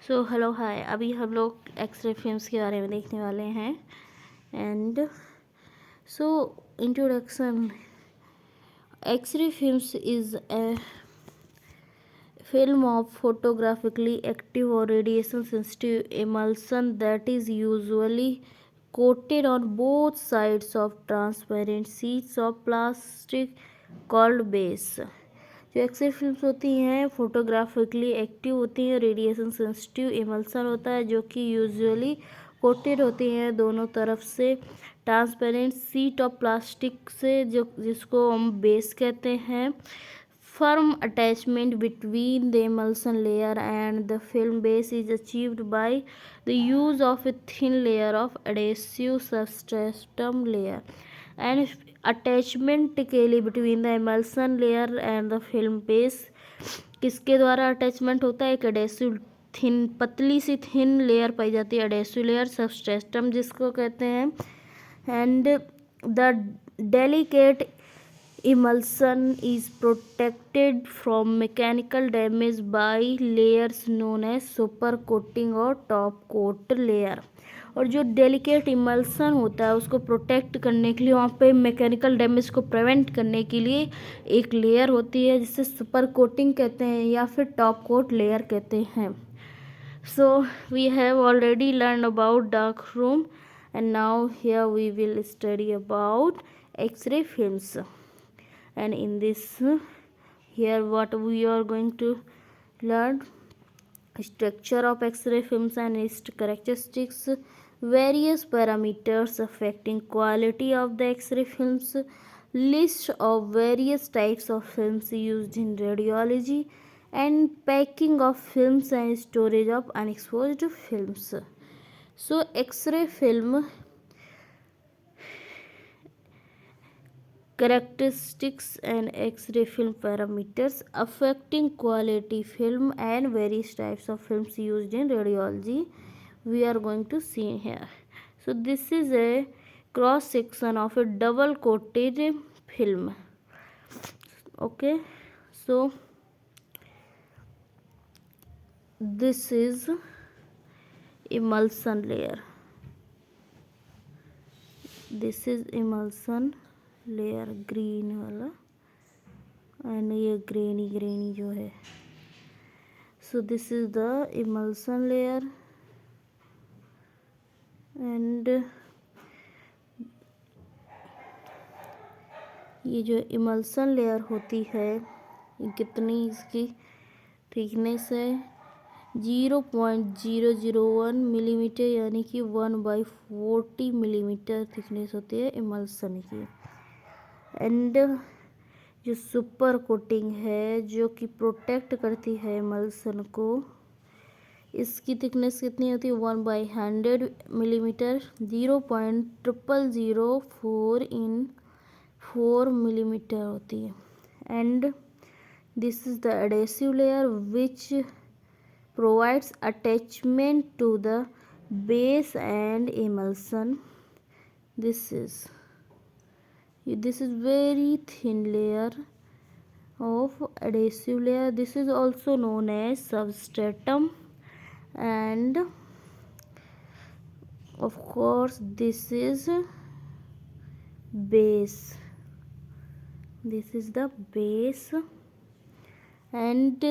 So hello hi, अभी हम लोग एक्सरे फिल्म्स के बारे में देखने वाले हैं। And so introduction, X-ray films is a film of photographically active or radiation sensitive emulsion that is usually coated on both sides of transparent sheets of plastic called base। जो x ray films होती हैं फोटोग्राफिकली active होती हैं, radiation sensitive emulsion होता है जो कि usually coated होती हैं दोनों तरफ से ट्रांसपेरेंट शीट ऑफ प्लास्टिक से, जो जिसको हम बेस कहते हैं। Firm attachment between the emulsion layer and the film base is achieved by the use of a thin layer of adhesive substratum layer and attachment के लिए between the emulsion layer and the film base किसके द्वारा attachment होता है? एक adhesive thin, पतली सी thin layer पाई जाती है, एडेसिव लेयर सबस्ट्रेटम जिसको कहते हैं। And the delicate emulsion is protected from mechanical damage by layers known as super coating और top coat layer। और जो डेलिकेट इमल्सन होता है उसको प्रोटेक्ट करने के लिए, वहाँ पे मैकेनिकल डैमेज को प्रिवेंट करने के लिए एक लेयर होती है जिसे सुपर कोटिंग कहते हैं या फिर टॉप कोट लेयर कहते हैं। So we have already learn about dark room and now here we will study about X-ray films. And in this here what we are going to learn: structure of X-ray films and its characteristics, various parameters affecting quality of the X-ray films, list of various types of films used in radiology, and packing of films and storage of unexposed films. So X-ray film characteristics and X-ray film parameters affecting quality film and various types of films used in radiology we are going to see here. So this is a cross section of a double coated film. Okay, so this is emulsion layer, this is emulsion layer green वाला and ये granny जो है। So this is the emulsion layer and ये जो emulsion layer होती है ये कितनी इसकी थिकनेस है? 0.001 मिलीमीटर, यानी कि 1/40 मिलीमीटर थिकनेस होती है इमल्सन की। एंड जो सुपर कोटिंग है जो कि प्रोटेक्ट करती है इमल्सन को, इसकी थिकनेस कितनी होती है? 1/100 मिलीमीटर, 0.0004 मिलीमीटर होती है। And this is the adhesive layer which provides attachment to the base and emulsion. This is very thin layer of adhesive layer. This is also known as substratum, and of course this is base. This is the base, and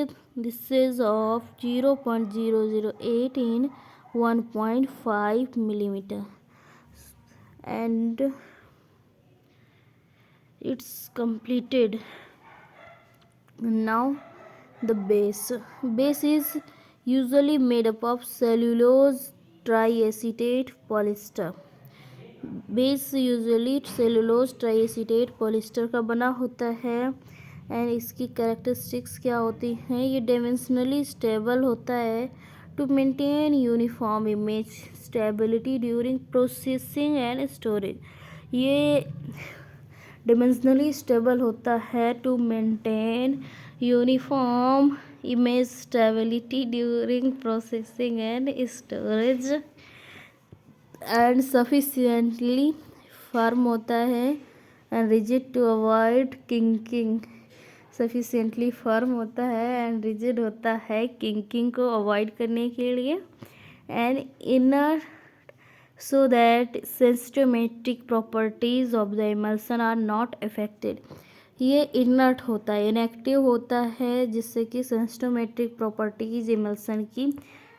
this is of 0.008 in 1.5 millimeter, and it's completed. Now the base is usually made up of cellulose triacetate polyester. Base usually cellulose triacetate polyester का बना होता है। And इसकी characteristics क्या होती हैं? ये dimensionally stable होता है to maintain uniform image stability during processing and storage. ये डायमेंशनली स्टेबल होता है to maintain uniform image stability during processing and storage, and sufficiently firm होता है and rigid to avoid kinking. Sufficiently firm होता है and rigid होता है किंकिंग को अवॉइड करने के लिए, and inner so that sensometric properties of the emulsion are not affected. ये इनर्ट होता है, इनएक्टिव होता है, जिससे कि सेंस्टोमेट्रिक प्रॉपर्टीज इमल्सन की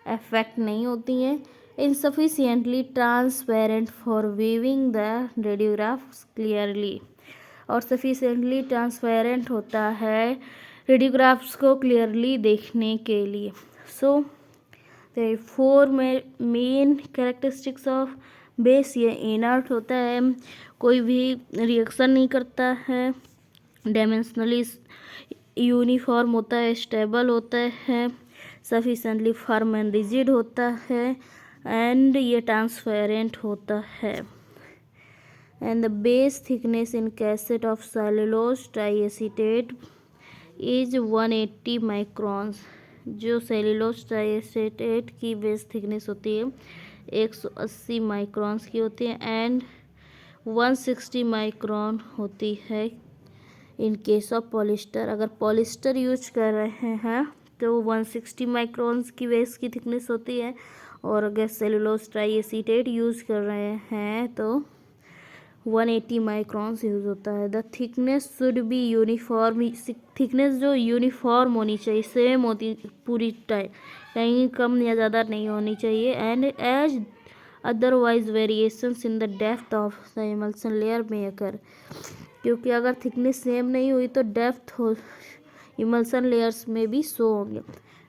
अफेक्ट नहीं होती हैं. Insufficiently transparent for viewing the radiographs clearly, और सफिशियंटली ट्रांसपेरेंट होता है रेडियोग्राफ्स को क्लियरली देखने के लिए. So the four main characteristics of base. ये इनर्ट होता है, कोई भी रिएक्शन नहीं करता है, डायमेंशनली यूनिफॉर्म होता है, स्टेबल होता है, सफिशेंटली फर्म एंड रिजिड होता है, एंड ये ट्रांसपेरेंट होता है. And the base thickness in cassette of cellulose triacetate is 180 microns. जो सेलुलोज ट्राइएसिटेट की बेस थिकनेस होती है 180 माइक्रॉन्स की होती है, एंड 160 माइक्रॉन होती है इन केस ऑफ पॉलिस्टर. अगर पॉलिस्टर यूज कर रहे हैं तो 160 माइक्रॉन्स की बेस की थिकनेस होती है, और अगर सेलुलोज ट्राइएसिटेट यूज कर रहे हैं तो 180 माइक्रॉन्स यूज होता है. The thickness should be uniform. Thickness जो यूनिफॉर्म होनी चाहिए, सेम होती पूरी टाइम, कहीं कम या ज़्यादा नहीं होनी चाहिए. And as otherwise variations in the depth of the emulsion layer में अकर. क्योंकि अगर थिकनेस सेम नहीं हुई तो डेप्थ हो इमल्सन लेयर्स में भी शो होंगे.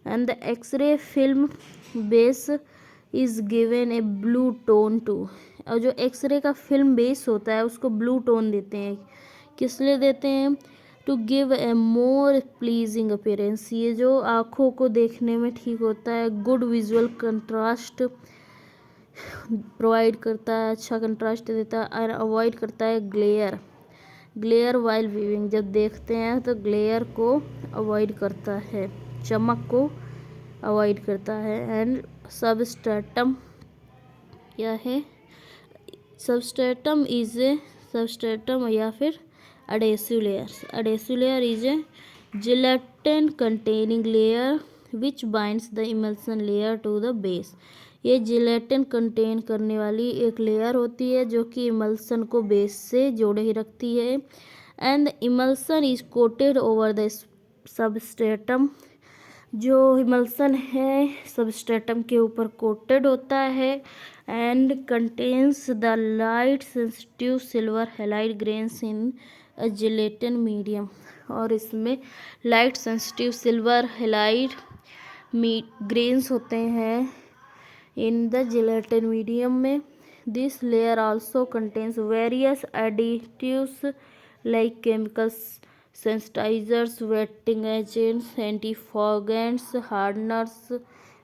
And the X-ray film base is given a blue tone too. और जो एक्सरे का फिल्म बेस होता है उसको ब्लू टोन देते हैं. किस लिए देते हैं? To give a more pleasing appearance. ये जो आँखों को देखने में ठीक होता है, गुड विजुअल कंट्रास्ट प्रोवाइड करता है, अच्छा कंट्रास्ट देता है, और अवॉइड करता है ग्लेयर वाइल व्यूइंग. जब देखते हैं तो ग्लेयर को अवॉइड करता है, चमक को अवॉइड करता है. एंड सबस्ट्रेटम क्या है? सबस्ट्रेटम इज ए सबस्ट्रेटम या फिर adhesive layers. Adhesive layer is a gelatin containing layer which binds the emulsion layer to the base. ये जिलेटिन कंटेन करने वाली एक लेयर होती है जो कि इमल्सन को बेस से जोड़े ही रखती है. And emulsion is coated over the substratum. जो इमल्सन है सबस्ट्रेटम के ऊपर कोटेड होता है, and contains the light sensitive silver halide grains in gelatin medium. और इसमें light sensitive silver halide grains होते हैं इन द जिलेटिन मीडियम में. This layer also contains various additives like chemicals, sensitizers, wetting agents, antifoggants, hardeners,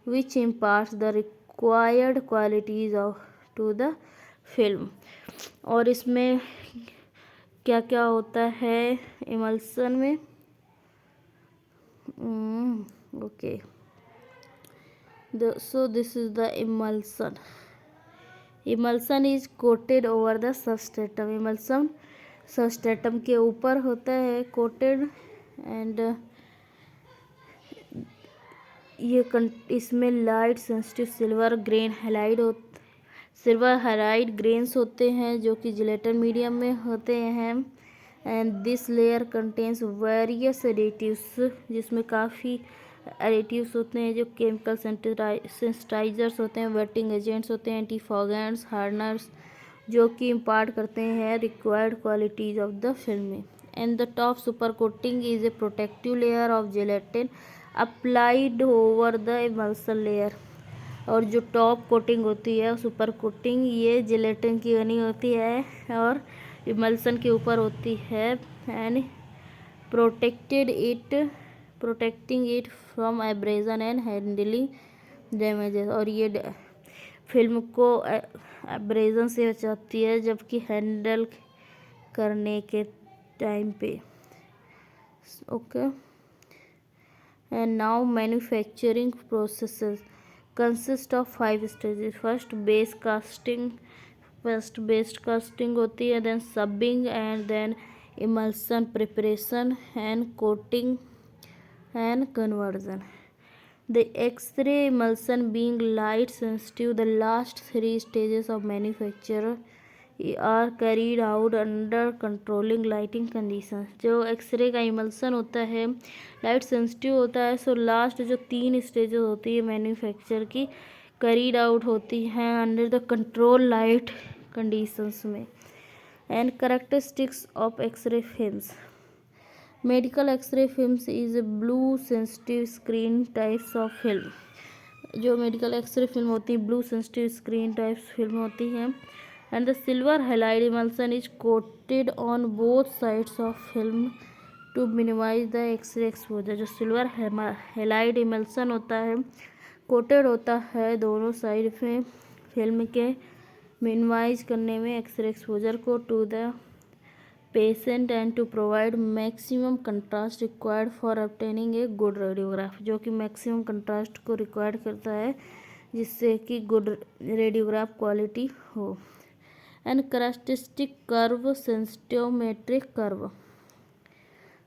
which imparts the required qualities to the film. और इसमें क्या क्या होता है इमल्सन में? Okay, so this is the emulsion. Emulsion is coated over the substratum. Emulsion substratum के ऊपर होता है कोटेड, एंड ये इसमें light sensitive silver halide grains होते हैं जो कि जिलेटिन मीडियम में होते हैं. And this layer contains various additives, जिसमें काफ़ी एडिटिव्स होते हैं जो केमिकल सेंसिटाइजर्स होते हैं, वेटिंग एजेंट्स होते हैं, एंटीफॉगेंट्स, हार्डनर्स, जो कि इम्पार्ट करते हैं required qualities of the film. And the top super coating is a protective layer of gelatin applied over the emulsion layer. और जो टॉप कोटिंग होती है सुपर कोटिंग, ये जेलेटिन की बनी होती है और इमल्सन के ऊपर होती है, and protecting it from abrasion and handling damages. और ये फिल्म को एब्रेजन से बचाती है जबकि हैंडल करने के टाइम पे. Okay, and now manufacturing processes consist of 5 stages. First base casting होती है, then subbing, and then emulsion preparation and coating and conversion. The X-ray emulsion being light sensitive, the last three stages of manufacture are carried out under controlling lighting conditions. जो x ray का emulsion होता है light sensitive होता है, so last जो 3 stages होती है manufacture की कैरीड आउट होती हैं under the control light conditions में. And characteristics of X-ray films. Medical X-ray films is blue sensitive screen types of film. जो मेडिकल एक्सरे फिल्म होती है blue sensitive screen types film होती हैं. And the silver halide emulsion is coated on both sides of film to minimise the X-ray exposure. जो silver halide emulsion होता है coated होता है दोनों साइड में फिल्म के मिनिमाइज करने में एक्सरे एक्सपोजर को to the patient and to provide maximum contrast required for obtaining a good radiograph. जो कि मैक्सिमम कंट्रास्ट को रिक्वायर्ड करता है जिससे कि गुड रेडियोग्राफ क्वालिटी हो. And characteristic curve sensitometric curve.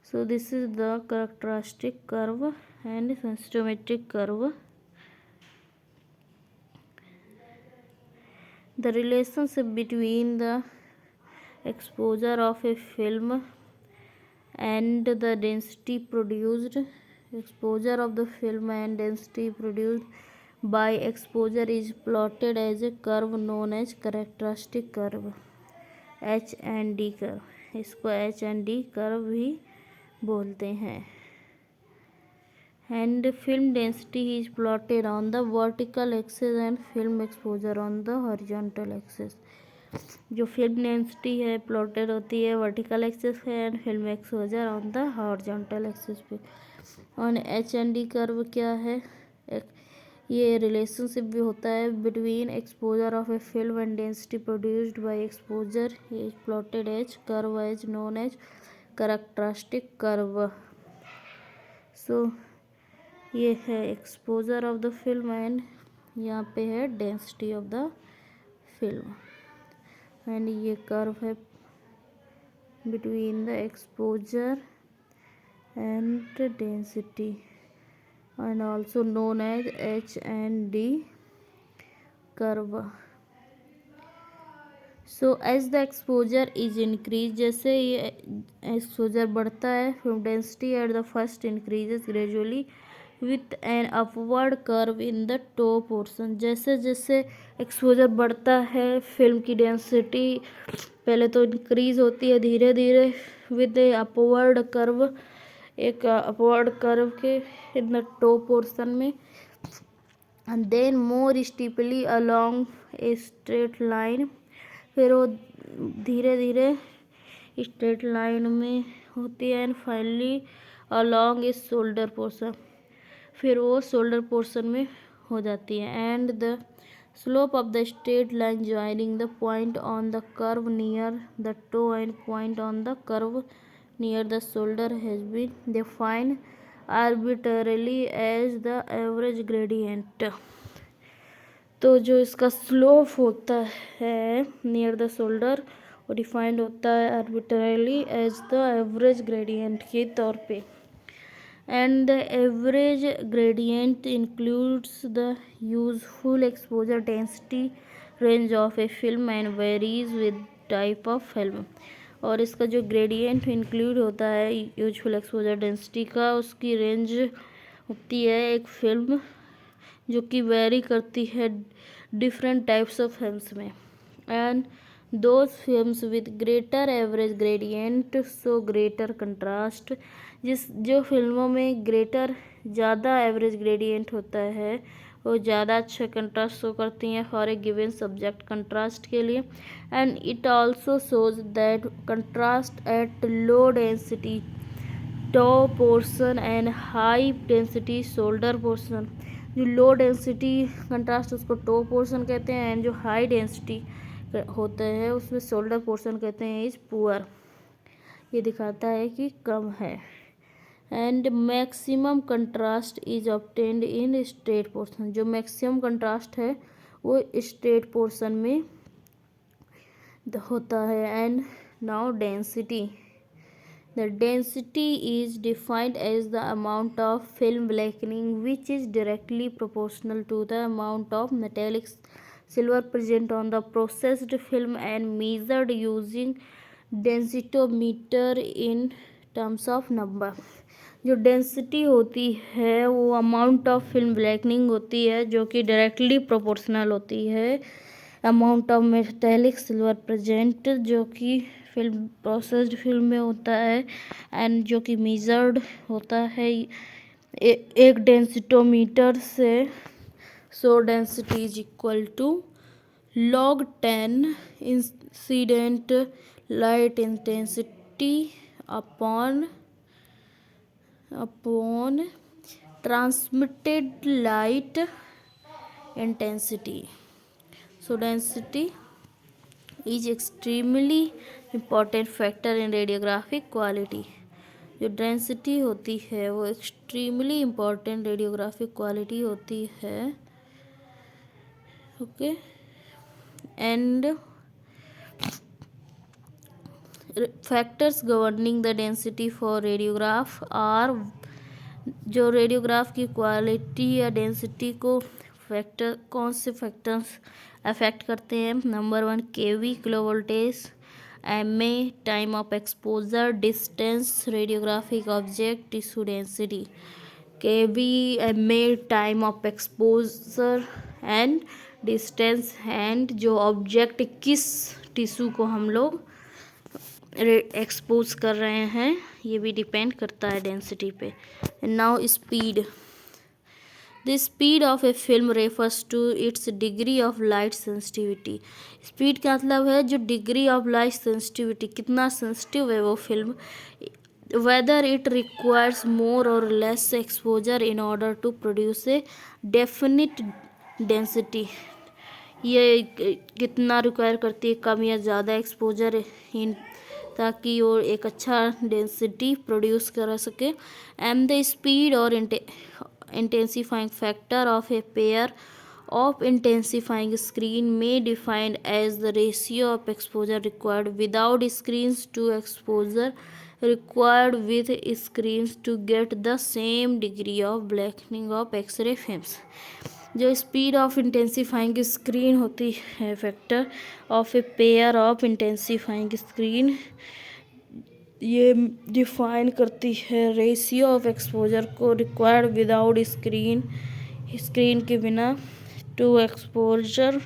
So this is the characteristic curve and sensitometric curve. The relationship between the exposure of a film and the density produced, exposure of the film and density produced by exposure is plotted as a curve known as characteristic curve, H and D curve. इसको H and D curve भी बोलते हैं. And film density is plotted on the vertical axis and film exposure on the horizontal axis. जो film density है plotted होती है vertical axis पे and film exposure on the horizontal axis पे. और एच एंड डी कर्व क्या है, ये रिलेशनशिप भी होता है between exposure of a film and density produced by exposure is plotted as curve as known as characteristic curve. So ये है exposure of the film and यहाँ पे है density of the film and ये curve है between the exposure and density and also known as H and D curve. So as the exposure is increase, जैसे ये exposure बढ़ता है film density at the first increases gradually with an upward curve in the top portion. जैसे जैसे exposure बढ़ता है film की density पहले तो इंक्रीज होती है धीरे धीरे विद ए अपवर्ड कर्व, एक अपवर्ड कर्व के इन द टॉप पोर्शन में and then more steeply along a straight line. फिर वो धीरे धीरे स्ट्रेट लाइन में होती है and finally along a shoulder portion, फिर वो शोल्डर पोर्शन में हो जाती है. And the slope of the straight line joining the point on the curve near the toe end point on the curve near the shoulder has been defined arbitrarily as the average gradient. तो जो इसका slope होता है near the shoulder वो defined होता है arbitrarily as the average gradient के तौर पे. And the average gradient includes the useful exposure density range of a film and varies with type of film. और इसका जो ग्रेडियंट इंक्लूड होता है यूजफुल एक्सपोजर डेंसिटी का, उसकी रेंज होती है एक फिल्म जो कि वेरी करती है डिफरेंट टाइप्स ऑफ फिल्म्स में. And those films with greater average gradient so greater contrast. जो फिल्मों में ग्रेटर ज़्यादा एवरेज ग्रेडियंट होता है वो ज़्यादा अच्छा कंट्रास्ट शो करती हैं for a given subject contrast के लिए. And it also shows that contrast at low density top portion and high density shoulder portion. जो लो डेंसिटी कंट्रास्ट उसको टॉप पोर्शन कहते हैं एंड जो हाई डेंसिटी होता है उसमें शोल्डर पोर्शन कहते हैं इज पुअर. ये दिखाता है कि कम है. And maximum contrast is obtained in straight portion. जो मैक्सिमम कंट्रास्ट है वो स्ट्रेट पोर्शन में होता है. And now density The density is defined as the amount of film blackening which is directly proportional to the amount of metallic silver present on the processed film and measured using densitometer in terms of number. जो density होती है वो amount of film blackening होती है जो कि directly proportional होती है amount of metallic silver present जो कि फिल्म प्रोसेस्ड फिल्म में होता है एंड जो कि मेजर्ड होता है एक डेंसिटोमीटर से। So density is equal to log 10 incident light intensity upon transmitted light intensity. So density is extremely important factor in radiographic quality. जो डेंसिटी होती है वो एक्सट्रीमली इम्पॉर्टेंट रेडियोग्राफिक क्वालिटी होती है। Okay and factors governing the density for radiograph are, जो radiograph की quality या density को फैक्टर कौन से फैक्टर्स अफेक्ट करते हैं। Number 1 kV kilo voltage, mA time of exposure, distance radiographic object, tissue density. KV, mA time of exposure and distance and जो object किस टिश्यू को हम लोग एक्सपोज कर रहे हैं ये भी डिपेंड करता है डेंसिटी पे। Now speed, the speed of a film refers to its degree of light sensitivity. Speed का मतलब है जो डिग्री ऑफ लाइट सेंसिटिविटी, कितना सेंसिटिव है वो film, whether it requires more or less exposure in order to produce a definite density। ये कितना require करती है, कम या ज़्यादा एक्सपोजर इन ताकि वो एक अच्छा डेंसिटी प्रोड्यूस कर सके। एंड द स्पीड और intensifying factor of a pair of intensifying screen may defined as the ratio of exposure required without screens to exposure required with screens to get the same degree of blackening of X-ray films। जो speed of intensifying screen होती है factor of a pair of intensifying screen, ये define करती है ratio of exposure को required without screen के बिना to exposure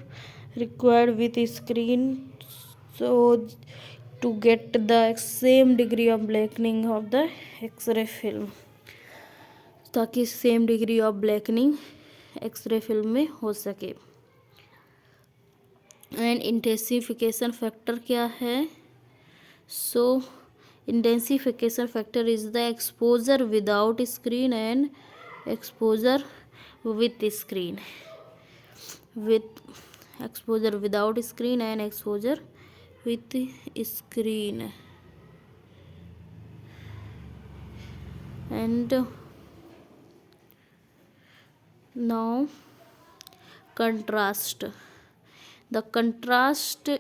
required with screen, so to get the same degree of blackening of the X-ray film, ताकि same degree of blackening X-ray film में हो सके। एंड इंटेंसिफिकेशन फैक्टर क्या है? So intensification factor is the exposure without screen and exposure with screen, with exposure without screen and exposure with screen। and now contrast, the contrast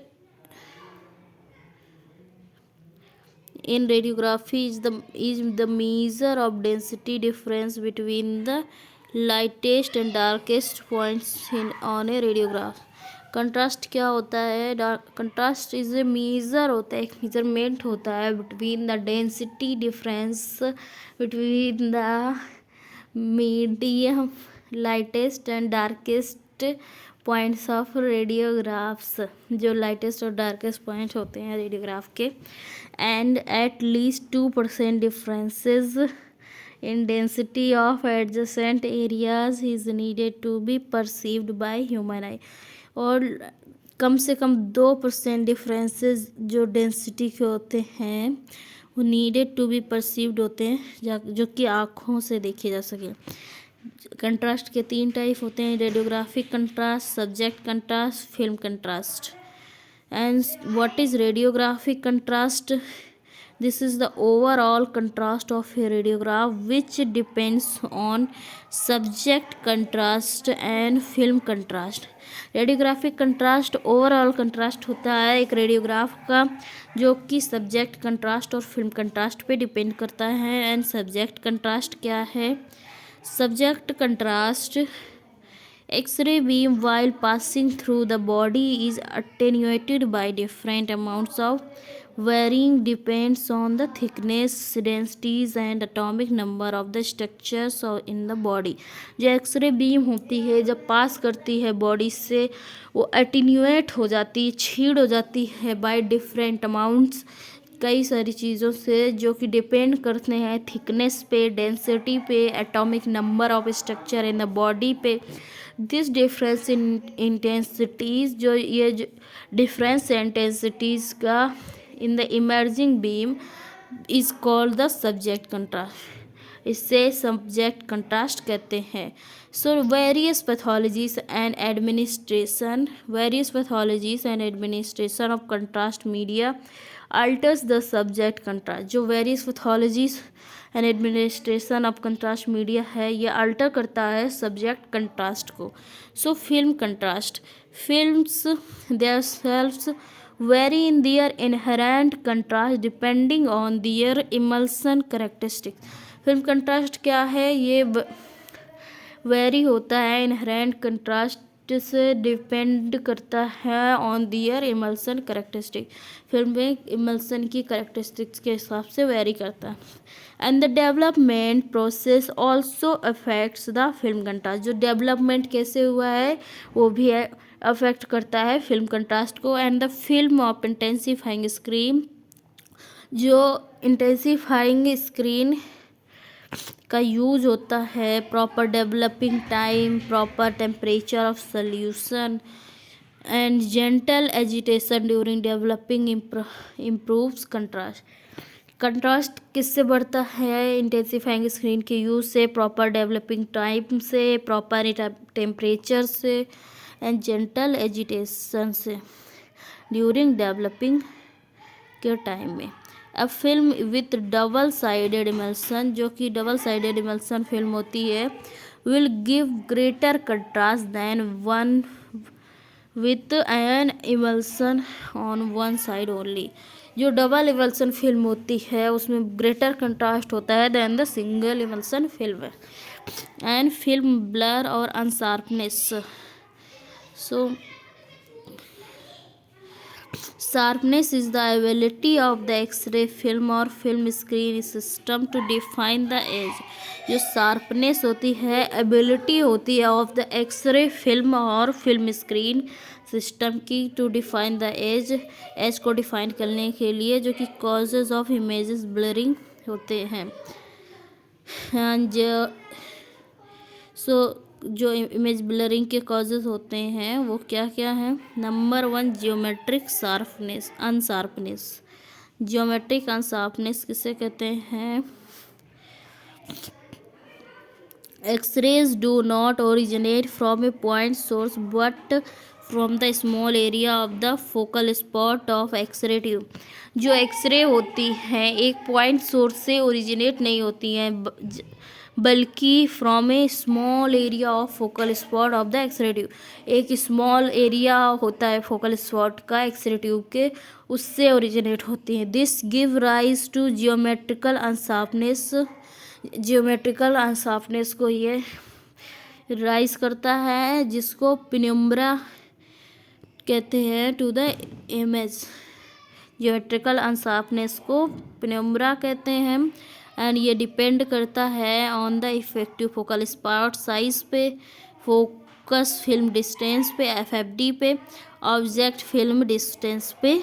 in radiography is the measure of density difference between the lightest and darkest points on a radiograph। Contrast क्या होता है? Contrast is a measure होता है, एक measurement होता है between the density difference between the medium lightest and darkest points of radiographs, जो lightest और डार्केस्ट पॉइंट होते हैं रेडियोग्राफ के। And at least 2% differences in density of adjacent areas is needed to be perceived by human eye। और कम से कम 2% differences जो density के होते हैं वो नीडेड टू बी परसीव्ड होते हैं जो कि आँखों से देखे जा सके। कंट्रास्ट के 3 टाइप होते हैं, radiographic contrast, subject contrast, film contrast. And what is radiographic contrast? This is the overall contrast of a radiograph, which depends on subject contrast and film contrast. Radiographic contrast overall contrast होता है एक radiograph का, जो कि subject contrast और film contrast पे depend करता है. एंड सब्जेक्ट कंट्रास्ट क्या है? Subject contrast, X-ray beam while passing through the body is attenuated by different amounts of varying depends on the thickness, densities and atomic number of the structures in the body. जो X-ray beam होती है जब पास करती है body से, वो attenuate हो जाती है, छीड़ हो जाती है बाय डिफरेंट अमाउंट्स, कई सारी चीज़ों से, जो कि डिपेंड करते हैं थिकनेस पे, डेंसिटी पे, atomic number of structure in the body पे. दिस डिफरेंस इन इंटेंसिटीज़, जो ये डिफरेंस इंटेंसिटीज़ का in the emerging beam is called the subject contrast. इससे सब्जेक्ट कंट्रास्ट कहते हैं. So various pathologies and administration of contrast media alters the subject contrast. जो various pathologies and administration of contrast media है, ये alter करता है subject contrast को. So film contrast, films themselves vary in their inherent contrast depending on their emulsion characteristics. Film contrast क्या है? ये very होता है इनहेरेंट कंट्रास्ट से, डिपेंड करता है on their emulsion characteristic. Film में इमल्सन की करेक्टरिस्टिक्स के हिसाब से वेरी करता है. And the development process also affects the film contrast. जो डेवलपमेंट कैसे हुआ है वो भी अफेक्ट करता है फिल्म कंट्रास्ट को. And the film of intensifying screen, जो इंटेंसिफाइंग स्क्रीन का यूज होता है, proper developing time, proper temperature of solution and gentle agitation during developing improves contrast. Contrast किससे बढ़ता है? इंटेंसिफाइंग स्क्रीन के यूज से, प्रॉपर डेवलपिंग टाइम से, प्रॉपर टेम्परेचर से एंड जेंटल एजिटेशन से ड्यूरिंग डेवलपिंग के टाइम में. A film with double sided emulsion, जो कि डबल साइडेड इमल्सन फिल्म होती है, will give greater contrast than one with an emulsion on one side only. जो double emulsion film होती है उसमें ग्रेटर कंट्रास्ट होता है than the single emulsion film. And film blur और अनशार्पनेस. So sharpness is the ability of the X-ray film or film screen system to define the edge. जो sharpness होती है, ability होती है ऑफ द एक्सरे फिल्म और film screen system की, to define the age को define करने के लिए, जो कि कॉजेज ऑफ इमेजेस ब्लरिंग होते हैं. जो इमेज ब्लरिंग के कॉजेज होते हैं वो क्या क्या हैं? Number 1, geometric sharpness, unsharpness. Geometric unsharpness किसे कहते हैं? X-rays do not originate from a point source but from the small area of the focal spot of X-ray tube. जो एक्सरे होती हैं एक पॉइंट सोर्स से ओरिजिनेट नहीं होती हैं, बल्कि from a small area of focal spot of the X-ray tube. एक स्मॉल एरिया होता है फोकल स्पॉट का एक्सरे ट्यूब के, उससे ओरिजिनेट होती हैं. This give rise to geometrical unsharpness. Geometrical unsharpness को ये राइज करता है, जिसको पेनुम्ब्रा कहते हैं, to the image. Geometrical unsharpness को पेनुम्ब्रा कहते हैं. एंड ये डिपेंड करता है on the effective focal spot size पे, फोकस फिल्म डिस्टेंस पे, FFD पे, ऑब्जेक्ट फिल्म डिस्टेंस पे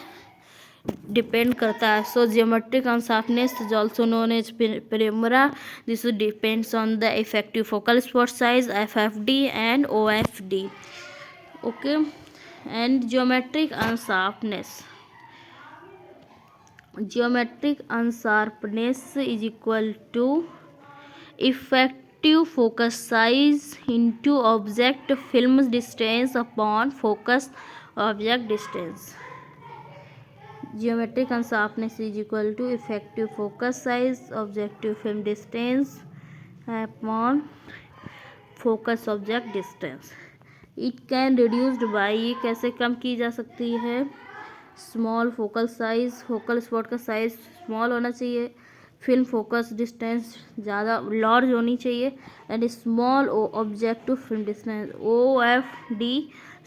डिपेंड करता है. So geometric unsharpness is also known as penumbra. This depends on the effective focal spot size, FFD and OFD. Okay. And geometric unsharpness, geometric unsharpness is equal to effective focus size into object film distance upon focus object distance. geometric unsharpness is equal to effective focus size, objective film distance upon focus object distance. It can reduced by, ये कैसे कम की जा सकती है, small focal size, focal spot का size small होना चाहिए, film focus distance ज़्यादा लार्ज होनी चाहिए, and small objective film distance OFD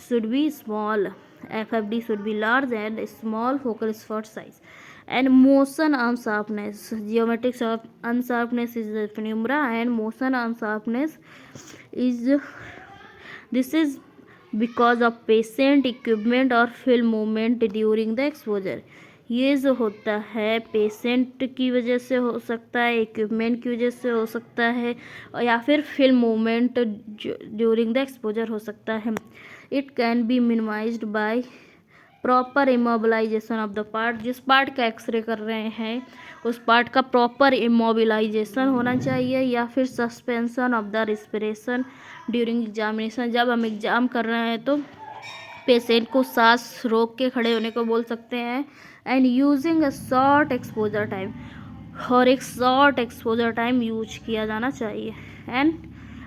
should be small, FFD should be large and small focal spot size. And motion unsharpness, geometric unsharpness is the penumbra, and motion unsharpness is, this is because of patient equipment और film movement during the exposure. ये जो होता है patient की वजह से हो सकता है, इक्विपमेंट की वजह से हो सकता है, या फिर film movement during the exposure हो सकता है. It can be minimised by proper immobilisation of the part. जिस पार्ट का एक्सरे कर रहे हैं उस पार्ट का प्रॉपर इमोबिलाइजेशन होना चाहिए, या फिर suspension of the respiration during examination. जब हम एग्ज़ाम कर रहे हैं तो पेशेंट को सांस रोक के खड़े होने को बोल सकते हैं. And using a short exposure time, और एक शॉर्ट एक्सपोजर टाइम यूज किया जाना चाहिए. And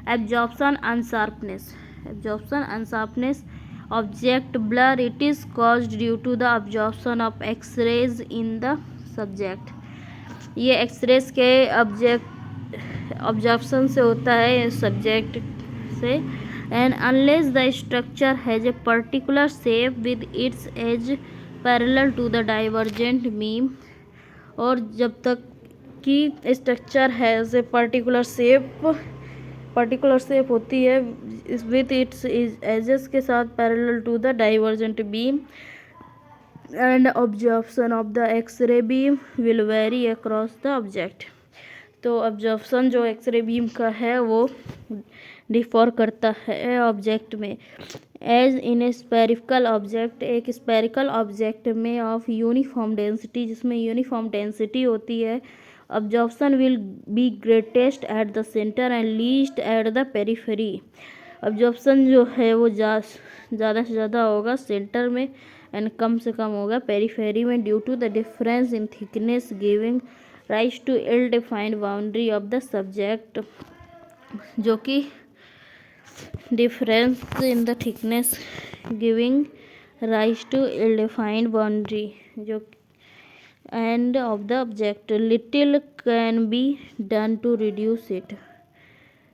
absorption unsharpness, absorption unsharpness object blur, it is caused due to the absorption of X-rays in the subject. ये एक्सरेज के ऑब्जॉर्प्शन से होता है सब्जेक्ट से. And unless the structure has a particular shape with its edge parallel to the divergent beam, और जब तक कि structure has a particular shape होती है विथ इट्स एजेस के साथ parallel to the divergent beam, and absorption of the x ray beam will vary across the object. तो absorption जो एक्सरे बीम का है वो डिफर करता है ऑब्जेक्ट में. As in a spherical object, एक स्पेरिकल ऑब्जेक्ट में ऑफ यूनिफॉर्म डेंसिटी, जिसमें यूनिफॉर्म डेंसिटी होती है, absorption will be greatest at the centre and least at the periphery. Absorption जो है वो ज़्यादा से ज़्यादा होगा सेंटर में एंड कम से कम होगा पेरिफेरी में, due to the difference in thickness giving rise to ill defined boundary of the subject, जो कि difference in the thickness giving rise to ill defined boundary जो and of the object. Little can be done to reduce it,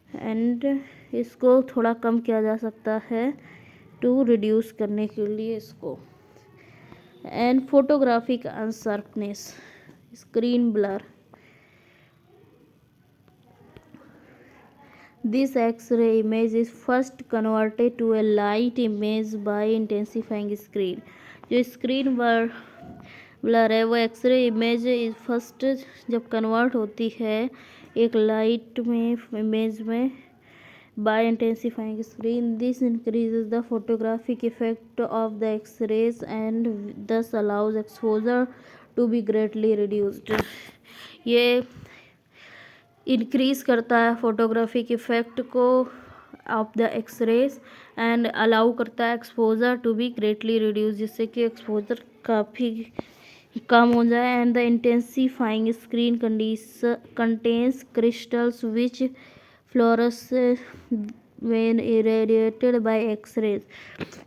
and इसको थोड़ा कम किया जा सकता है to reduce करने के लिए इसको. And photographic unsharpness, screen blur. This X-ray image is first converted to a light image by intensifying screen. जो स्क्रीन ब्लर है वो एक्सरे इमेज फर्स्ट जब कन्वर्ट होती है एक लाइट में इमेज में by intensifying screen. This increases the photographic effect of the X-rays and thus allows exposure to be greatly reduced. ये इंक्रीज करता है फोटोग्राफिक इफेक्ट को of the X-rays and allow करता है exposure to be greatly reduce, जिससे कि exposure काफ़ी कम हो जाए. And the intensifying screen contains crystals which fluoresce when irradiated by X-rays.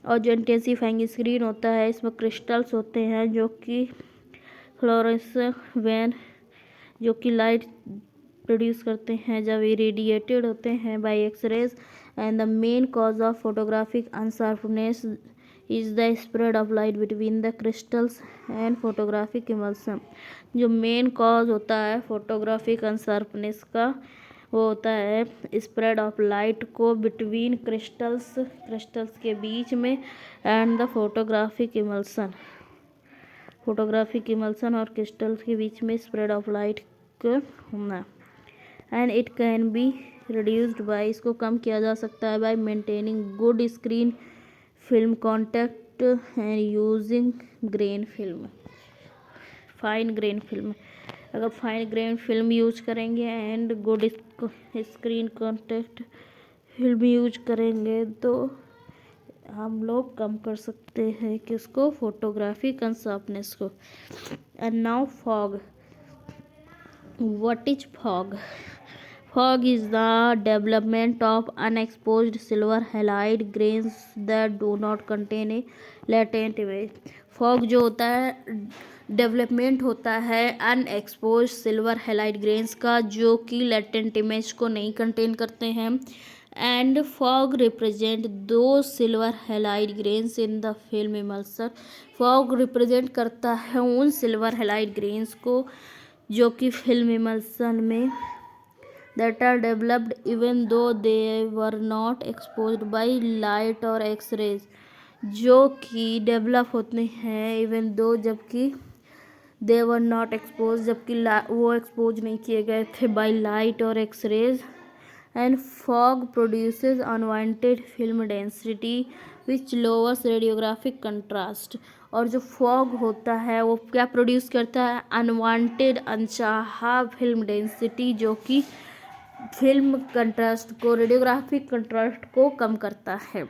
और जो इंटेंसिफाइंग स्क्रीन होता है इसमें क्रिस्टल्स होते हैं जो कि फ्लोरस व्हेन जो कि लाइट प्रोड्यूस करते हैं जब इरेडिएटेड होते हैं by X-rays. And the main cause of photographic unsharpness is the spread of light between the crystals and photographic emulsion. जो मेन कॉज होता है फोटोग्राफिक अनशार्पनेस का वो होता है स्प्रेड ऑफ लाइट को बिटवीन क्रिस्टल्स के बीच में एंड द फोटोग्राफिक इमल्सन और क्रिस्टल्स के बीच में स्प्रेड ऑफ लाइट को होना. And it can be reduced by, इसको कम किया जा सकता है bye maintaining good screen film contact and using fine grain film. अगर फाइन ग्रेन फिल्म यूज करेंगे and good screen contact film use करेंगे तो हम लोग कम कर सकते हैं किसको, फोटोग्राफी शार्पनेस को। And now fog. What is fog? Fog is the development of unexposed silver halide grains that do not contain a latent image. Fog जो होता है डेवलपमेंट होता है अनएक्सपोज सिल्वर हेलाइड ग्रेन्स का, जो कि लेटेंट इमेज को नहीं कंटेन करते हैं। एंड फॉग रिप्रेजेंट दो silver halide grains in the film emulsion. Fog represent करता है उन सिल्वर हेलाइड ग्रेन्स को जो कि फिल्म इमल्सन में that are developed even though they were not exposed by light or x-rays, जो कि डेवलप होते हैं इवन दो जबकि दे वर नॉट एक्सपोज, जबकि वो एक्सपोज नहीं किए गए थे बाय लाइट और X-rays. And fog produces unwanted film density which lowers radiographic contrast. और जो फॉग होता है वो क्या प्रोड्यूस करता है, अनवांटेड अनचाहा फिल्म डेंसिटी, जो कि फिल्म कंट्रास्ट को, रेडियोग्राफिक कंट्रास्ट को कम करता है।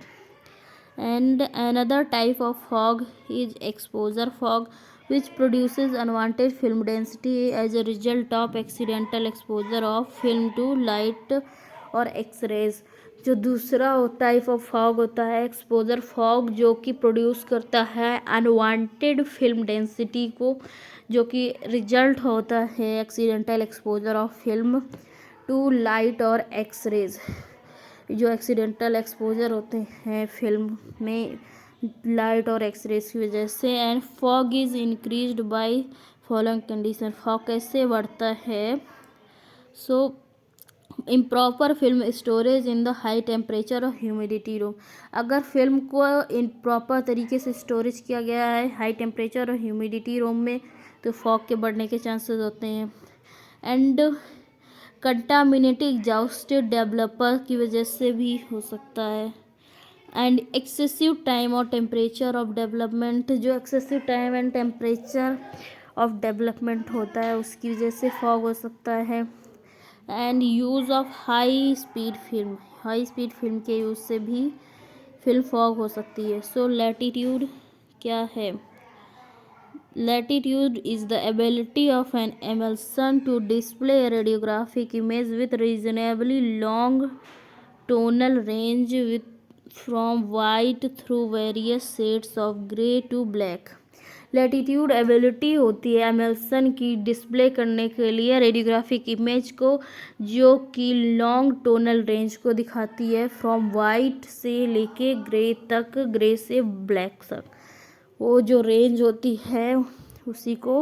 And another type of fog is exposure fog which produces unwanted film density as a result of accidental exposure of film to light और एक्सरेज। जो दूसरा टाइप ऑफ फॉग होता है एक्सपोजर फॉग, जो कि प्रोड्यूस करता है अनवांटेड फिल्म डेंसिटी को, जो कि रिजल्ट होता है accidental exposure of film to light और एक्सरेज। जो एक्सीडेंटल एक्सपोजर होते हैं फिल्म में लाइट और एक्सरेज की वजह से। And fog is increased by following condition. Fog कैसे बढ़ता है? So improper film storage in the high temperature और ह्यूमिडिटी रूम। अगर फिल्म को इम्प्रॉपर तरीके से स्टोरेज किया गया है हाई टेम्परेचर और ह्यूमिडिटी रूम में, तो फॉग के बढ़ने के चांसेस होते हैं। एंड कंटामिनेटेड एग्जॉस्टेड डेवलपर की वजह से भी हो सकता है। एंड एक्सेसिव टाइम और टेम्परेचर ऑफ डेवलपमेंट। जो excessive time and temperature of development होता है उसकी वजह से फॉग हो सकता है। And use of high speed film. High speed film के यूज़ से भी फिल्म फॉग हो सकती है। सो लैटिट्यूड क्या है? Latitude is the ability of an emulsion to display a radiographic image with reasonably long tonal range from white through various shades of grey to black. Latitude ability होती है emulsion की display करने के लिए radiographic image को, जो कि long tonal range को दिखाती है, फ्रॉम वाइट से लेके ग्रे तक, ग्रे से ब्लैक तक। वो जो रेंज होती है उसी को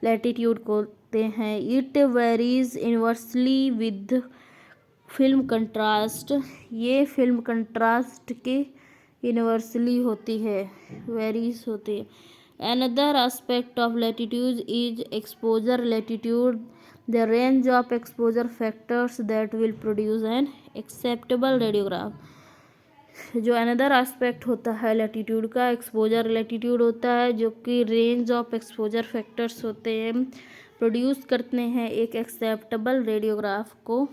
लैटिट्यूड कहते हैं। It varies inversely with film contrast. ये फिल्म कंट्रास्ट के इनवर्सली होती है, वेरीज होती है। Another aspect of latitude is exposure latitude, the range of exposure factors that will produce an acceptable radiograph. जो अनदर एस्पेक्ट होता है लैटिट्यूड का, एक्सपोजर लैटिट्यूड होता है, जो कि रेंज ऑफ एक्सपोजर फैक्टर्स होते हैं, प्रोड्यूस करते हैं एक एक्सेप्टेबल रेडियोग्राफ को।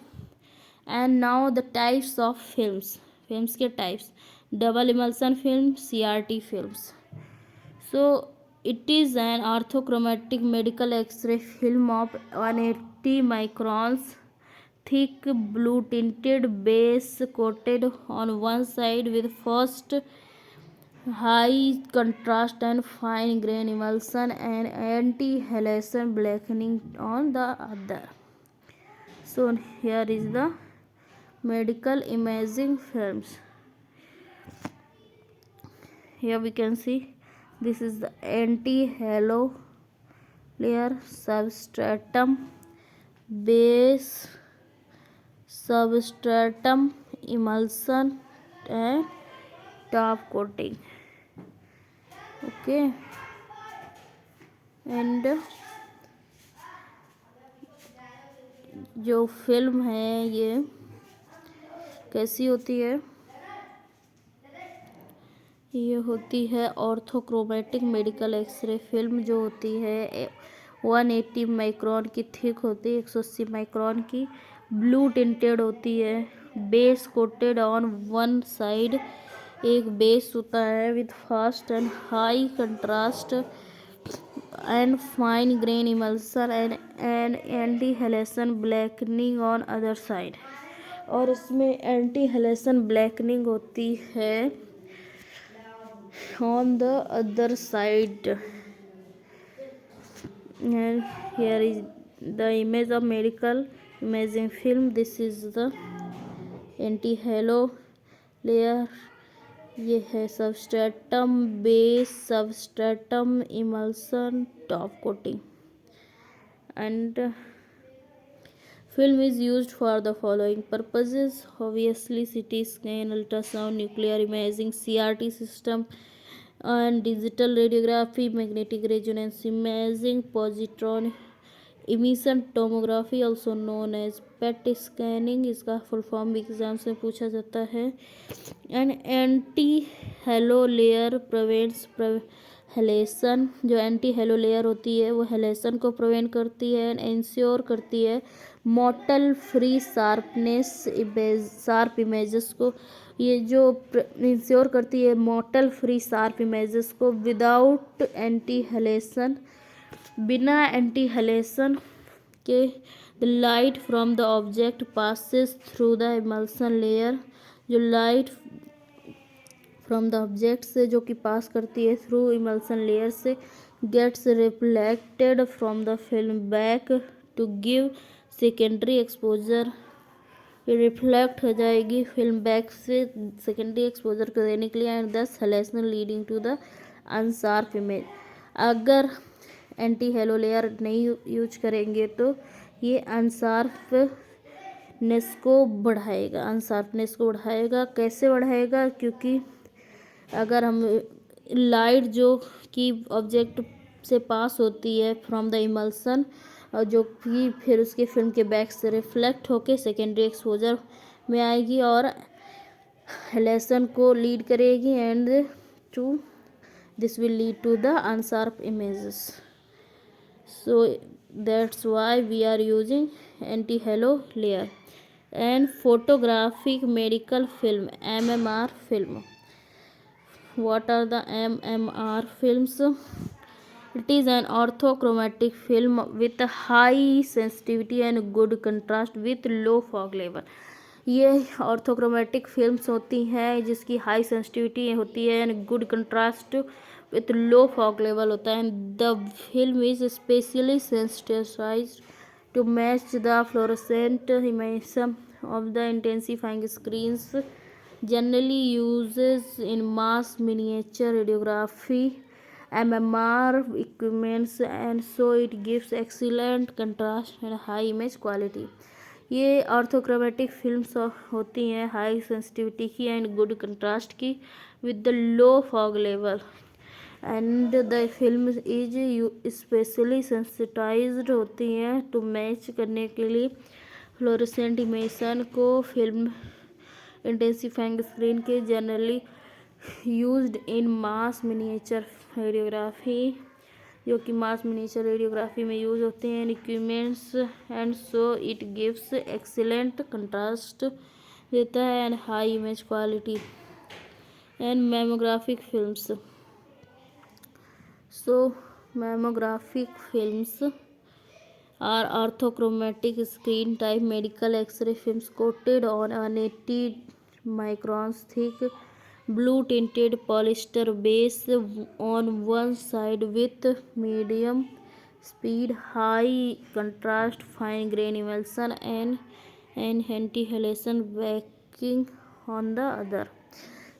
And now the types of films. Films के types: double emulsion film, CRT films. So it is an orthochromatic medical X-ray film of 180 microns thick blue tinted base coated on one side with first high contrast and fine grain emulsion and anti-halation blackening on the other. So here is the medical imaging films. Here we can see this is the anti-halo layer, substratum, base, substratum, emulsion and top coating. Okay, and जो film है ये कैसी होती है? ये होती है ऑर्थोक्रोमेटिक medical X-ray film, जो होती है 180 माइक्रोन की थिक होती है, 180 माइक्रोन की, ब्लू टिंटेड होती है, base coated on one side एक बेस होता है with fast and high contrast and fine grain emulsion and anti halation blackening on other side, और इसमें एंटी हेलेसन ब्लैकनिंग होती है on the other side. And here is the image of medical imaging film. This is the anti halo layer. ये है substratum, base, substratum, emulsion, top coating. And film is used for the following purposes: obviously CT scan, ultrasound, nuclear imaging, CRT system, and digital radiography, magnetic resonance imaging, positron emission tomography, also known as PET scanning, इसका full form भी exam से पूछा जाता है। And anti halo layer prevents halation. जो anti halo layer होती है वो हेलेसन को प्रिवेंट करती है एंड इंश्योर करती है मोटल फ्री शार्प इमेजेस को। ये जो इंश्योर करती है मोटल फ्री शार्प इमेजेस को विदाउट एंटी हेलेसन, बिना एंटी हेलेसन के। The light from the object passes through the emulsion layer. जो लाइट फ्रॉम द ऑब्जेक्ट से जो कि पास करती है थ्रू इमल्सन लेयर से gets reflected from the film back to give secondary exposure. Reflect हो जाएगी फिल्म बैक से सेकेंडरी एक्सपोजर को देने के लिए and thus halation leading to the unsharp image. अगर एंटी हेलो लेयर नहीं यूज करेंगे तो ये अनशार्पनेस को बढ़ाएगा। कैसे बढ़ाएगा? क्योंकि अगर हम लाइट जो कि ऑब्जेक्ट से पास होती है फ्रॉम द इमल्सन और जो कि फिर उसके फिल्म के बैक से रिफ्लेक्ट होके सेकेंडरी एक्सपोजर में आएगी और हेलेसन को लीड करेगी and to this will lead to the unsharp images. So that's why we are using anti halo layer. And photographic medical film, MMR film. What are the MMR films? It is an orthochromatic film with high sensitivity and good contrast with low fog level. ये ऑर्थोक्रोमेटिक films होती हैं जिसकी high sensitivity होती है and good contrast with low fog level होता है। The film is specially sensitised to match the fluorescent emission of the intensifying screens generally uses in mass miniature radiography MMR equipments, and so it gives excellent contrast and high image quality. ये ऑर्थोक्रोमेटिक films होती हैं high sensitivity की and good contrast की with the low fog level and the film is specially sensitised होती हैं to match करने के लिए फ्लोरेसेंट इमेशन को फिल्म इंटेंसिफाइंग स्क्रीन के generally used in mass miniature radiography, जो कि मास मिनिएचर रेडियोग्राफी में यूज होते हैं equipments and so it gives excellent contrast देता है and high image quality. And mammographic films. So mammographic films are orthochromatic screen type medical X-ray films coated on an 80 microns thick blue tinted polyester base on one side with medium speed, high contrast, fine grain emulsion and anti-halation backing on the other.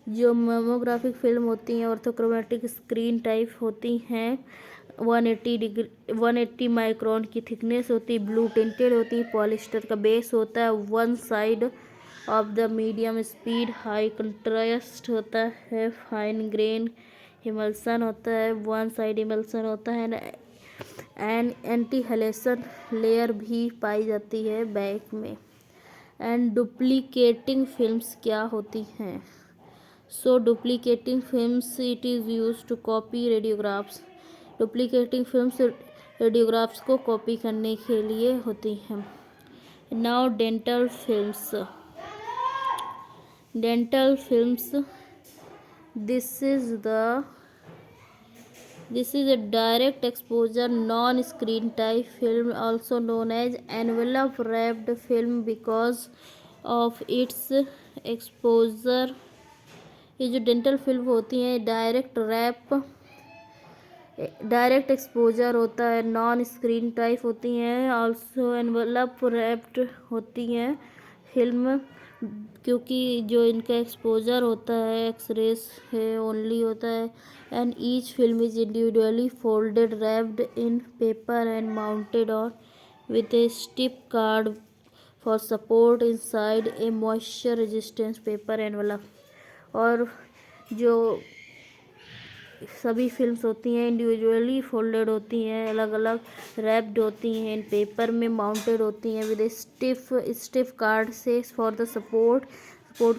जो मेमोग्राफिक film होती हैं ऑर्थोक्रोमेटिक screen type होती हैं 180 micron की thickness होती है, blue tinted होती है, पॉलिस्टर का बेस होता है, one side of the medium speed, high contrast होता है, फाइन ग्रेन इमल्सन होता है, वन साइड इमल्सन होता है एंड एंटी हेलेसन लेयर भी पाई जाती है बैक में। एंड डुप्लीकेटिंग फिल्म्स क्या होती हैं? So duplicating films, it is used to copy radiographs. Duplicating films radiographs को कॉपी करने के लिए होती हैं। Now dental films This is a direct exposure non-screen type film, also known as envelope wrapped film, because of its exposure. ये जो dental film होती हैं डायरेक्ट एक्सपोजर होता है, नॉन स्क्रीन टाइप होती हैं, ऑल्सो एनवलप रैप्ड होती हैं फिल्म, क्योंकि जो इनका एक्सपोजर होता है एक्सरेस है ओनली होता है। And each film is individually folded, wrapped in paper and mounted on with a stiff card for support inside a moisture resistance paper envelope. और जो सभी फिल्म्स होती हैं इंडिविजुअली फोल्डेड होती हैं, अलग अलग रैप्ड होती हैं, इन पेपर में माउंटेड होती हैं विद ए स्टिफ कार्ड से फॉर द सपोर्ट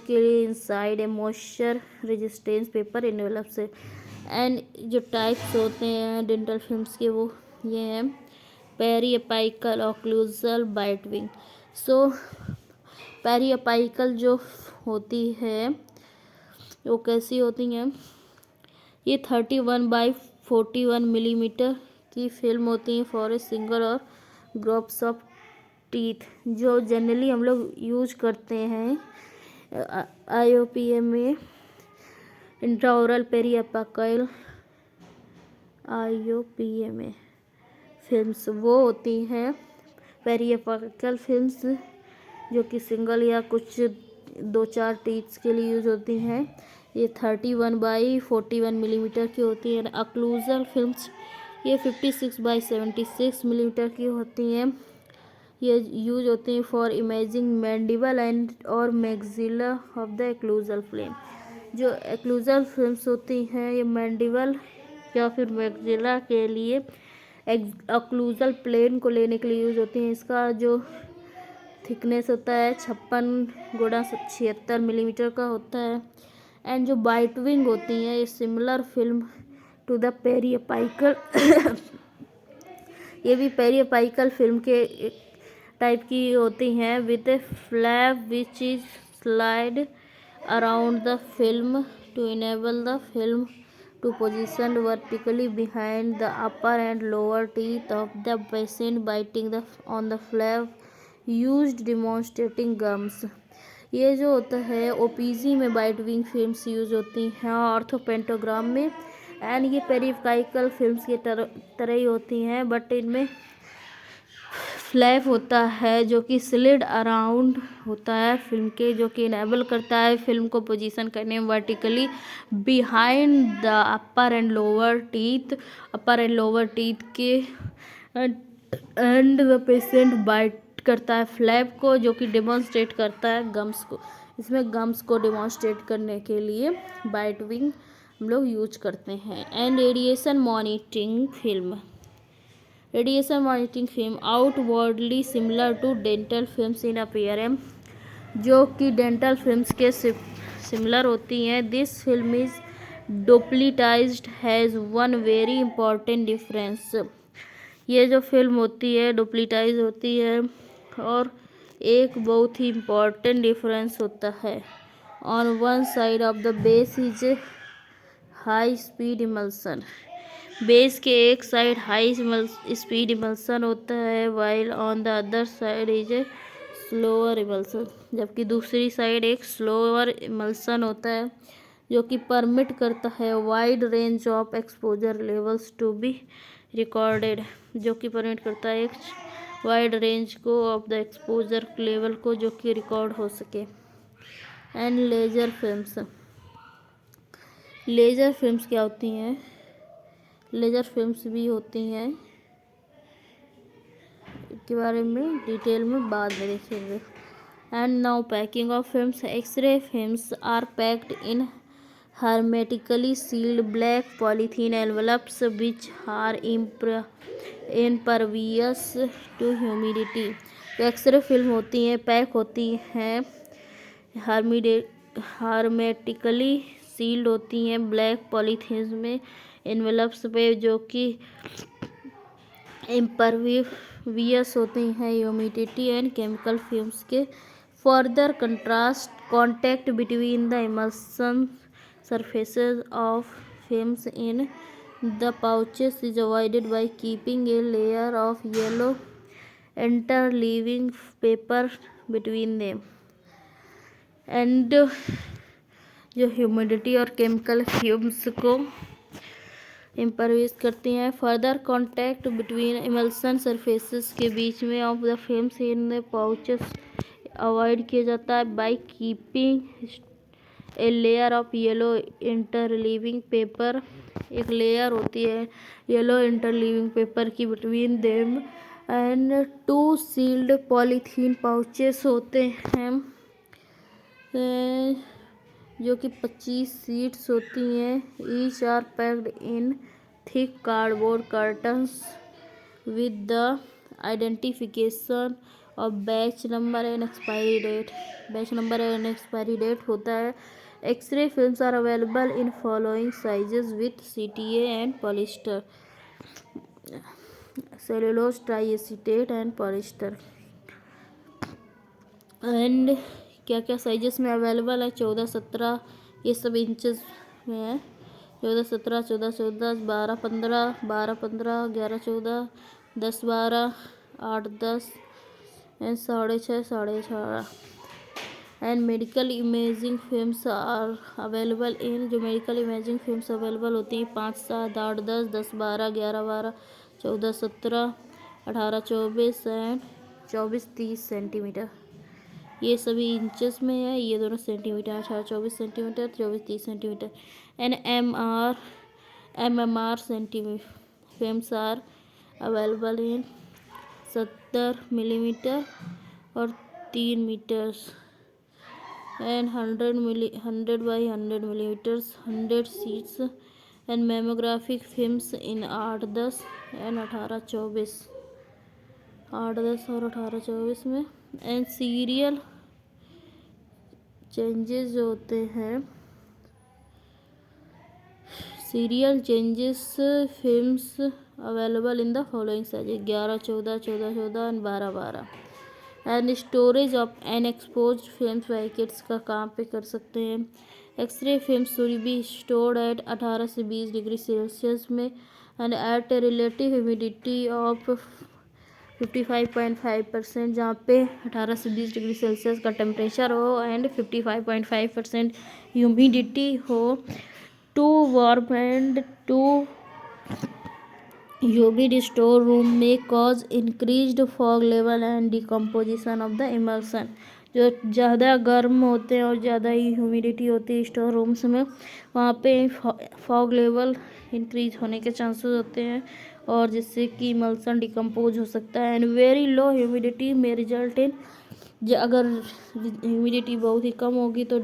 के लिए inside a moisture resistance paper envelope से। एंड जो टाइप्स होते हैं डेंटल फिल्म्स के वो ये हैं पेरीअपाइकल, ऑक्लूजल, बाइटविंग। सो पेरीअपाइकल जो होती है वो कैसी होती हैं, ये 31/41 मिलीमीटर की फिल्म होती है फॉर ए सिंगल और ग्रुप्स ऑफ टीथ, जो जनरली हम लोग यूज करते हैं IOPM में। इंट्राओरल पेरीअपाइकल IOPM फिल्म्स वो होती हैं पेरीअपाइकल फिल्म्स जो कि सिंगल या कुछ 2-4 टीथ्स के लिए यूज होती हैं। ये 31/41 मिलीमीटर की होती है। ऑक्लूजल फिल्म्स ये 56/76 मिलीमीटर की होती हैं। ये यूज होती हैं फॉर इमेजिंग मैंडिबल एंड और maxilla of the occlusal film. जो एक्लूजल फिल्म्स होती हैं ये मैंडिबल या फिर मैक्सिला के लिए ऑक्लूजल प्लेन को लेने के लिए यूज होती हैं। इसका जो थिकनेस होता है 56x76 मिलीमीटर का होता है। एंड जो बाइटविंग होती हैं ये similar film to the periapical ये भी पेरीअपाइकल फिल्म के टाइप की होती हैं with a flap which is slide around the film to enable the film to position vertically behind the upper and lower teeth of the patient biting on the flap used demonstrating gums. ये जो होता है OPG में बाइटविंग films use होती हैं ऑर्थोपेंटोग्राम में। And ये पेरीअपाइकल films की तरह ही होती हैं, बट इनमें फ्लैप होता है जो कि स्लिड अराउंड होता है फिल्म के, जो कि इनेबल करता है फिल्म को पोजीशन करने में vertically behind the upper and lower teeth के एंड द पेशेंट बाइट करता है फ्लैप को, जो कि डेमोन्स्ट्रेट करता है गम्स को। इसमें गम्स को डेमोन्स्ट्रेट करने के लिए बाइटविंग हम लोग यूज करते हैं। And radiation monitoring film outwardly similar to dental films in appearance, जो कि डेंटल फिल्म्स के सिमिलर होती हैं। This film is duplitized has one very important difference. ये जो फिल्म होती है डुप्लीटाइज होती है और एक बहुत ही इम्पॉर्टेंट डिफरेंस होता है। On one side of the base is high speed emulsion, base के एक साइड हाई स्पीड इमल्सन होता है, while on the other side is a slower emulsion, जबकि दूसरी साइड एक स्लोअर इमल्सन होता है जो कि परमिट करता है wide range of exposure levels to be recorded, जो कि परमिट करता है एक वाइड रेंज को ऑफ द एक्सपोजर लेवल को जो कि रिकॉर्ड हो सके। एंड लेजर फिल्म्स क्या होती हैं, लेजर फिल्म्स भी होती हैं, के बारे में डिटेल में बाद में देखेंगे। And now packing of films. X ray films are packed in hermetically sealed black polythene envelopes which are impervious to humidity। तो एक्सरे फिल्म होती हैं पैक होती हैं हार्मेटिकली सील्ड होती हैं ब्लैक पॉलीथीन्स में एनवेलप्स पे, जो कि इम्परवियस होती हैं ह्यूमिडिटी एंड केमिकल फिल्म्स के। Further contrast contact between the emulsion surfaces of films in the pouches is avoided by keeping a layer of yellow interleaving paper between them, and जो humidity और chemical fumes को impervious करती हैं। Further contact between emulsion surfaces के बीच में of the films in the pouches avoid किया जाता है by keeping a layer of yellow interleaving paper. एक लेयर होती है येलो इंटरलीविंग पेपर की between them, and 2 sealed polythene pouches होते हैं जो कि 25 सीट्स होती हैं। Each are packed in thick cardboard cartons with the identification of batch number and expiry date. Batch number and expiry date होता है। X-ray films are available in following sizes with CTA and polyester, cellulose triacetate and polyester. And क्या क्या sizes में available है? 14, 17, ये सब inches में है। 14, 17, 14, 14, 12, 15, 12, 15, 11, 14, 10, 12, 8, 10 and 6.5, 6.5। And medical imaging films are available in, जो मेडिकल इमेजिंग फिल्म्स अवेलेबल होती हैं 5, 7, 8, 10, 10, 12, 11, 12, 14, 17, 18, 24 एंड 24, 30 सेंटीमीटर। ये सभी इंचेस में है, ये दोनों centimetre. 18, 24 centimetre, 24, 30 centimetre. And MMR centimetre films are available in 70 millimetre और 3 metres and 100 by 100 millimetres, 100 sheets. And mammographic films in 8, 10 and 18, 24, 8, 10 और 18, 24 में। एंड सीरियल चेंजेस जो होते हैं, serial changes films available in the following size 11, 14, 14, 14 and 12, 12। And storage of unexposed films packets का कहाँ पे कर सकते हैं? X ray films should be stored at 18 से 20 डिग्री सेल्सियस में and at a relative humidity of 55.5%, जहाँ पे 18 से 20 डिग्री सेल्सियस का टेम्परेचर हो एंड 55.5% ह्यूमिडिटी हो। Too warm and too humid store room में cause increased fog level and decomposition of the emulsion. जो ज़्यादा गर्म होते हैं और ज़्यादा ही ह्यूमिडिटी होती है स्टोर रूम्स में, वहाँ पे फॉग लेवल इंक्रीज होने के चांसेस होते हैं और जिससे कि इमल्सन डिकम्पोज हो सकता है। एंड वेरी लो ह्यूमिडिटी में रिजल्ट इन, अगर ह्यूमिडिटी बहुत ही कम होगी तो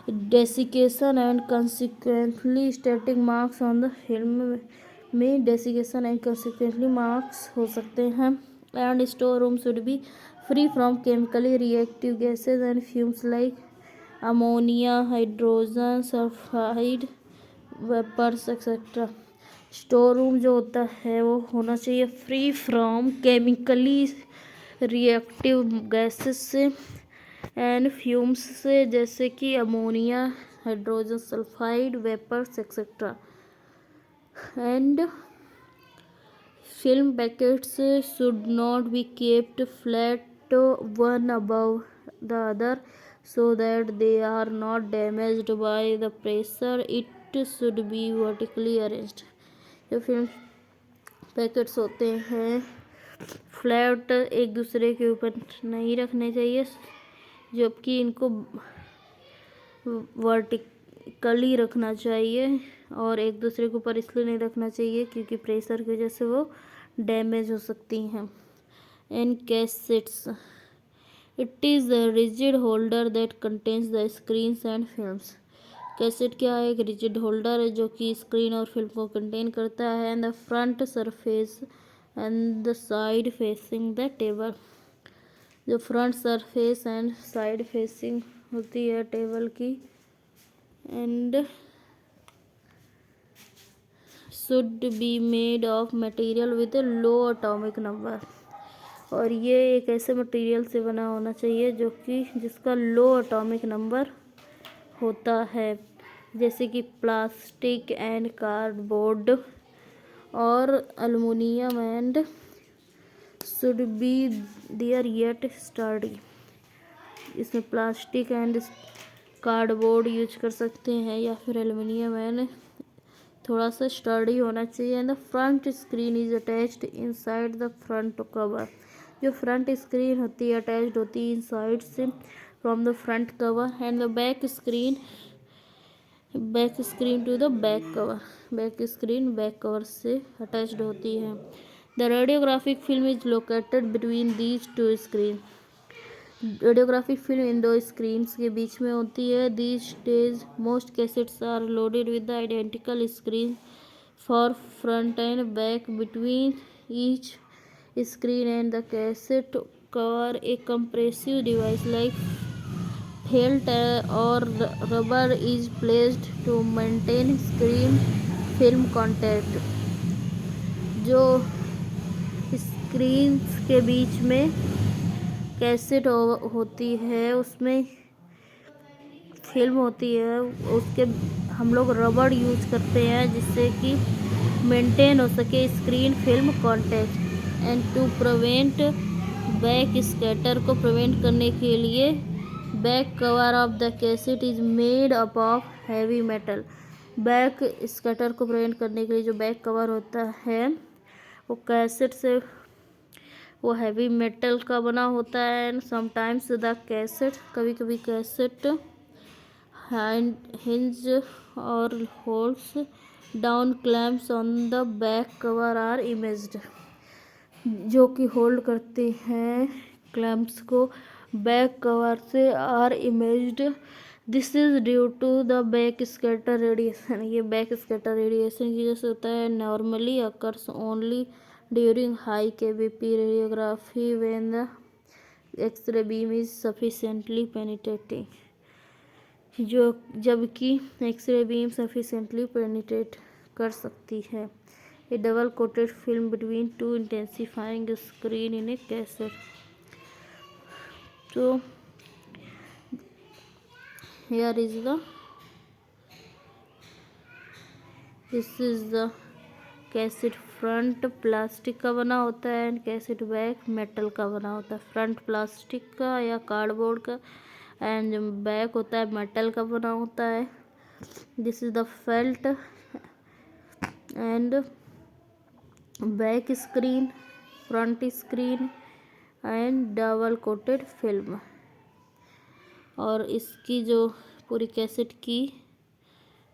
desiccation and consequently static marks on the film में डेसिकेशन एंड कंसिक्वेंटली मार्क्स हो सकते हैं। And store room should be free from chemically reactive gases and fumes like ammonia, hydrogen sulphide, vapours etcetera. Store room जो होता है वो होना चाहिए free from chemically reactive gases से एंड फ्यूम्स से, जैसे कि ammonia, hydrogen sulphide, vapours etcetera. And film packets should not be kept flat one above the other so that they are not damaged by the pressure. It should be vertically arranged. जो film packets होते हैं flat एक दूसरे के ऊपर नहीं रखने चाहिए, जबकि इनको वर्टिकली रखना चाहिए। और एक दूसरे के ऊपर इसलिए नहीं रखना चाहिए क्योंकि प्रेशर की वजह से वो डैमेज हो सकती हैं। And cassettes, it is a rigid holder that contains the screens and films. Cassette क्या है? एक रिजिड होल्डर है जो कि स्क्रीन और फिल्म को कंटेन करता है। And the front surface and the side facing the table, जो front surface and side facing होती है टेबल की। And should be made of material with low atomic number, और ये एक ऐसे मटेरियल से बना होना चाहिए जो कि जिसका लो एटॉमिक नंबर होता है। जैसे कि प्लास्टिक एंड कार्डबोर्ड और aluminium and should be there yet study. इसमें प्लास्टिक एंड कार्डबोर्ड यूज कर सकते हैं या फिर एल्युमिनियम एंड थोड़ा सा स्टडी होना चाहिए। And the front screen is attached inside the front cover. जो फ्रंट स्क्रीन होती है अटैच्ड होती है इनसाइड से from the front cover. And the back screen to the back cover. Back screen back cover से attached होती है। The radiographic film is located between these two screen. Radiographic film इन दो स्क्रीन्स के बीच में होती है। These days most cassettes are loaded with the identical screen for front end back between each screen and the cassette cover a compressive device like felt or rubber is placed to maintain screen film contact। जो screens के बीच में cassette होती है उसमें film होती है, उसके हम लोग रबड़ यूज करते हैं जिससे कि मेंटेन हो सके screen film contact. And to prevent back scatter को प्रिवेंट करने के लिए back cover of the cassette is made up of heavy metal. Back scatter को प्रिवेंट करने के लिए जो बैक कवर होता है वो कैसेट से वो हैवी मेटल का बना होता है। एंड समटाइम्स द कैसेट कभी कभी कैसेट हिंज और holds down clamps on the back cover are imaged. जो कि होल्ड करते हैं क्लैम्प्स को बैक कवर से are imaged. This is due to the back scatter radiation. ये बैक स्कैटर रेडिएशन की वजह से होता है। Normally occurs only during high kVp radiography when the x ray beam is sufficiently penetrating. जो जबकि एक्सरे बीम सफिशिएंटली पेनिट्रेट कर सकती है। A double coated film between two intensifying screen in a cassette. So here is this is the cassette front plastic का बना होता है and cassette back metal का बना होता है। फ्रंट प्लास्टिक का या कार्डबोर्ड का एंड जो बैक होता है मेटल का बना होता है। This is the felt and back screen front screen and double coated film. और इसकी जो पूरी कैसेट की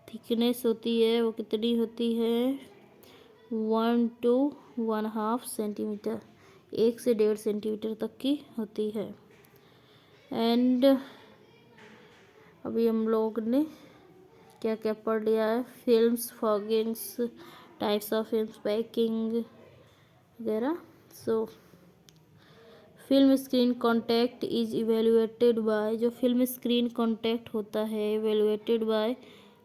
थिकनेस होती है वो कितनी होती है 1 to 1.5 सेंटीमीटर, 1 से 1.5 सेंटीमीटर तक की होती है। एंड अभी हम लोग ने क्या क्या पढ़ लिया है, films foggings types of films packing वगैरह। So film screen contact is evaluated by, जो फिल्म स्क्रीन कॉन्टैक्ट होता है evaluated by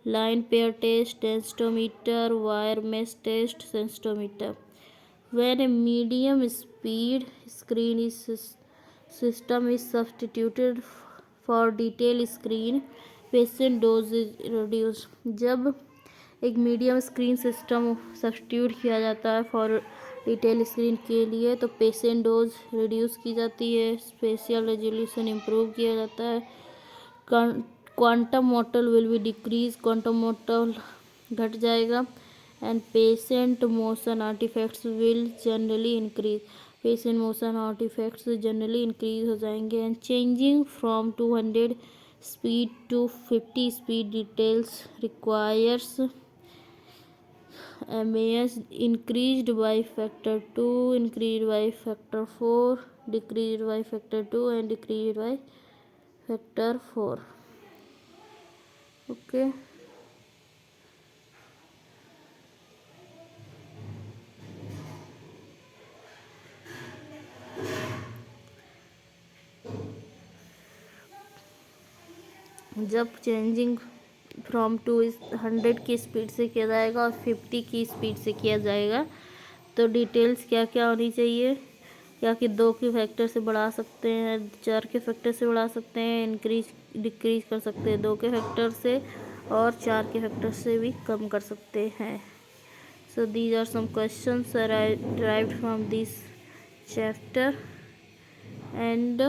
line pair test sensometer wire mesh test sensometer. When a medium speed screen is system is substituted for detail screen patient dose is reduce. जब एक medium screen system substitute किया जाता है for detail screen के लिए तो patient dose reduce की जाती है, स्पेशियल रेजोल्यूशन इम्प्रूव किया जाता है, quantum mottle will be decrease, quantum mottle घट जाएगा and patient motion artifacts will generally increase, patient motion artifacts generally increase हो जाएंगे। And changing from 200 speed to 50 speed details requires MAS increased by factor 2, increased by factor 4, decreased by factor 2 and decreased by factor 4. Okay. जब changing from 200 की speed से किया जाएगा और 50 की speed से किया जाएगा तो डिटेल्स क्या क्या होनी चाहिए, या कि 2 के फैक्टर से बढ़ा सकते हैं, 4 के फैक्टर से बढ़ा सकते हैं, इंक्रीज डिक्रीज कर सकते हैं 2 के फैक्टर से और 4 के फैक्टर से भी कम कर सकते हैं। So these are some questions derived from this chapter, and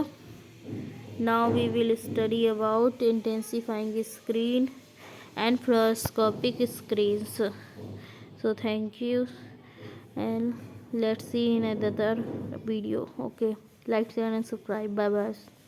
now we will study about intensifying screen and fluoroscopic screens. So thank you, and let's see in another video. Okay, like, share and subscribe. Bye bye.